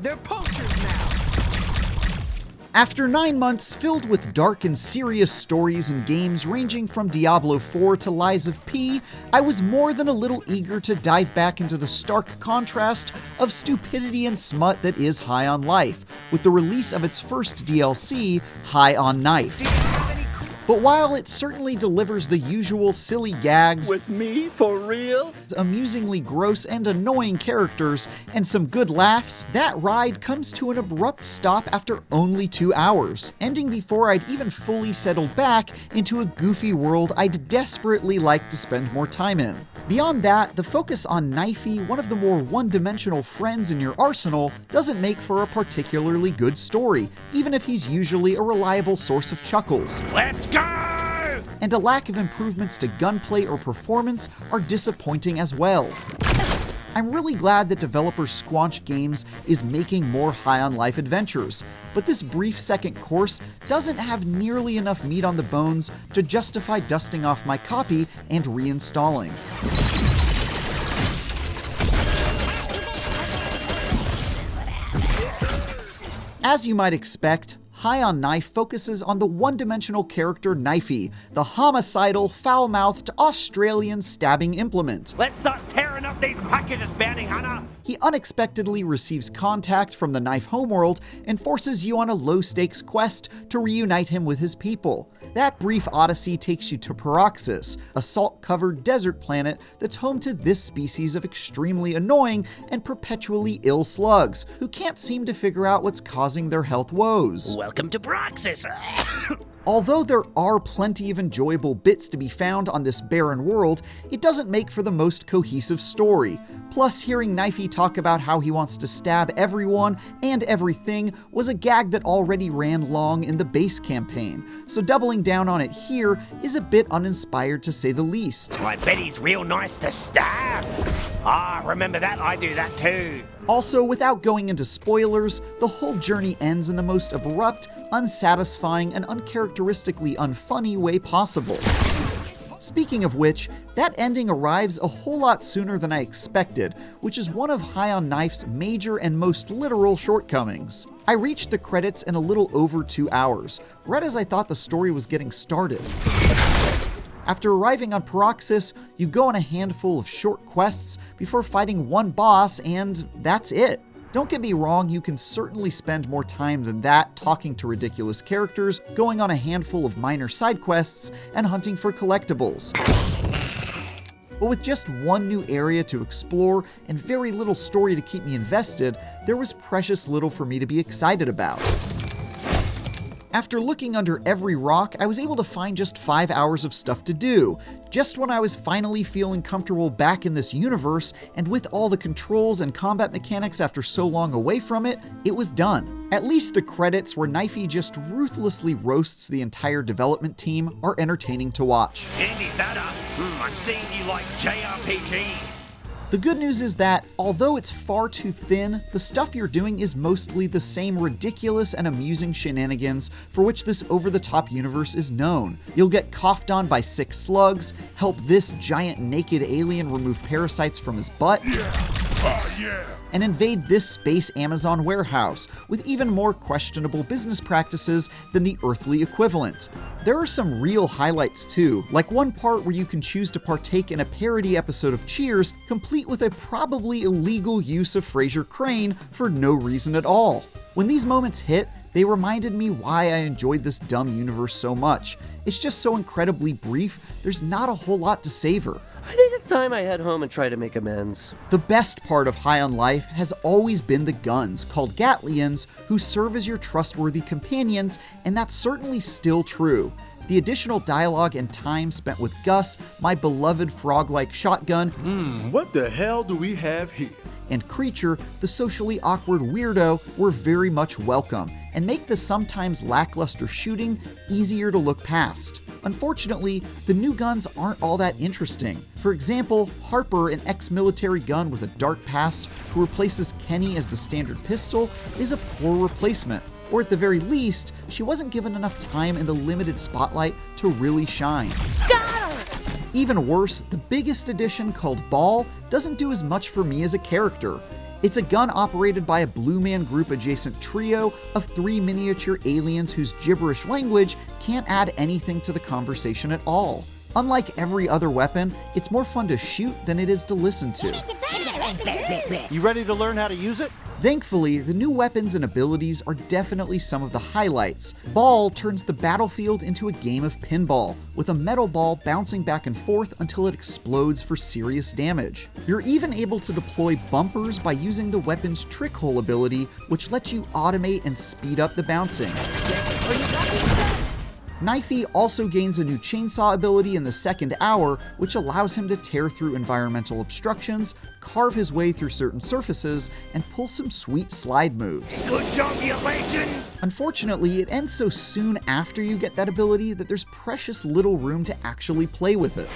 They're poachers now! After 9 months filled with dark and serious stories and games ranging from Diablo 4 to Lies of P, I was more than a little eager to dive back into the stark contrast of stupidity and smut that is High on Life, with the release of its first DLC, High on Knife. But while it certainly delivers the usual silly gags, With me, for real? amusingly gross and annoying characters, and some good laughs, that ride comes to an abrupt stop after only 2 hours, ending before I'd even fully settled back into a goofy world I'd desperately like to spend more time in. Beyond that, the focus on Knifey, one of the more one-dimensional friends in your arsenal, doesn't make for a particularly good story, even if he's usually a reliable source of chuckles. Let's go! And a lack of improvements to gunplay or performance are disappointing as well. I'm really glad that developer Squanch Games is making more High on Life adventures, but this brief second course doesn't have nearly enough meat on the bones to justify dusting off my copy and reinstalling. As you might expect, High on Knife focuses on the one-dimensional character Knifey, the homicidal, foul-mouthed Australian stabbing implement. Let's start tearing up these packages, bounty hunter! He unexpectedly receives contact from the Knife homeworld and forces you on a low-stakes quest to reunite him with his people. That brief odyssey takes you to Paroxys, a salt-covered desert planet that's home to this species of extremely annoying and perpetually ill slugs, who can't seem to figure out what's causing their health woes. Welcome to Paroxys! Although there are plenty of enjoyable bits to be found on this barren world, it doesn't make for the most cohesive story. Plus, hearing Knifey talk about how he wants to stab everyone and everything was a gag that already ran long in the base campaign, so doubling down on it here is a bit uninspired to say the least. I bet he's real nice to stab! Ah, remember that? I do that too. Also, without going into spoilers, the whole journey ends in the most abrupt, unsatisfying, and uncharacteristically unfunny way possible. Speaking of which, that ending arrives a whole lot sooner than I expected, which is one of High on Knife's major and most literal shortcomings. I reached the credits in a little over 2 hours, right as I thought the story was getting started. After arriving on Paroxys, you go on a handful of short quests before fighting one boss, and that's it. Don't get me wrong, you can certainly spend more time than that talking to ridiculous characters, going on a handful of minor side quests, and hunting for collectibles. But with just one new area to explore and very little story to keep me invested, there was precious little for me to be excited about. After looking under every rock, I was able to find just 5 hours of stuff to do. Just when I was finally feeling comfortable back in this universe, and with all the controls and combat mechanics after so long away from it, it was done. At least the credits, where Knifey just ruthlessly roasts the entire development team, are entertaining to watch. Andy Dada, I'm seeing you like JRPGs. The good news is that, although it's far too thin, the stuff you're doing is mostly the same ridiculous and amusing shenanigans for which this over-the-top universe is known. You'll get coughed on by 6 slugs, help this giant naked alien remove parasites from his butt, and invade this space Amazon warehouse with even more questionable business practices than the earthly equivalent. There are some real highlights too, like one part where you can choose to partake in a parody episode of Cheers, complete with a probably illegal use of Frasier Crane for no reason at all. When these moments hit, they reminded me why I enjoyed this dumb universe so much. It's just so incredibly brief, there's not a whole lot to savor. I think it's time I head home and try to make amends. The best part of High on Life has always been the guns, called Gatlians, who serve as your trustworthy companions, and that's certainly still true. The additional dialogue and time spent with Gus, my beloved frog-like shotgun, What the hell do we have here? and Creature, the socially awkward weirdo, were very much welcome, and make the sometimes lackluster shooting easier to look past. Unfortunately, the new guns aren't all that interesting. For example, Harper, an ex-military gun with a dark past who replaces Kenny as the standard pistol, is a poor replacement. Or at the very least, she wasn't given enough time in the limited spotlight to really shine. Even worse, the biggest edition, called Ball, doesn't do as much for me as a character. It's a gun operated by a Blue Man Group adjacent trio of 3 miniature aliens whose gibberish language can't add anything to the conversation at all. Unlike every other weapon, it's more fun to shoot than it is to listen to. You ready to learn how to use it? Thankfully, the new weapons and abilities are definitely some of the highlights. Ball turns the battlefield into a game of pinball, with a metal ball bouncing back and forth until it explodes for serious damage. You're even able to deploy bumpers by using the weapon's trick hole ability, which lets you automate and speed up the bouncing. Knifey also gains a new chainsaw ability in the second hour, which allows him to tear through environmental obstructions, carve his way through certain surfaces, and pull some sweet slide moves. Good job, you legend! Unfortunately, it ends so soon after you get that ability that there's precious little room to actually play with it.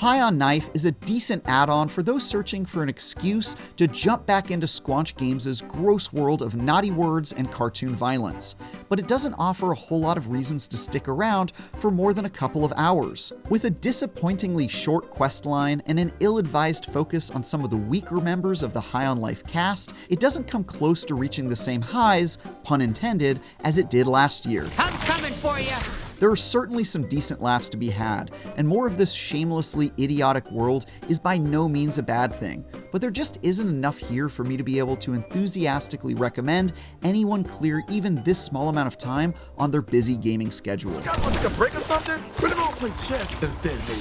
High on Knife is a decent add-on for those searching for an excuse to jump back into Squanch Games' gross world of naughty words and cartoon violence, but it doesn't offer a whole lot of reasons to stick around for more than a couple of hours. With a disappointingly short questline and an ill-advised focus on some of the weaker members of the High on Life cast, it doesn't come close to reaching the same highs, pun intended, as it did last year. I'm coming for you! There are certainly some decent laughs to be had, and more of this shamelessly idiotic world is by no means a bad thing, but there just isn't enough here for me to be able to enthusiastically recommend anyone clear even this small amount of time on their busy gaming schedule. Got to take a break or something? We're gonna play chess instead, maybe.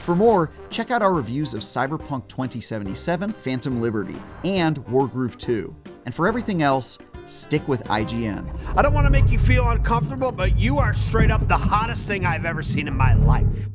For more, check out our reviews of Cyberpunk 2077, Phantom Liberty, and Wargroove 2. And for everything else, stick with IGN. I don't want to make you feel uncomfortable, but you are straight up the hottest thing I've ever seen in my life.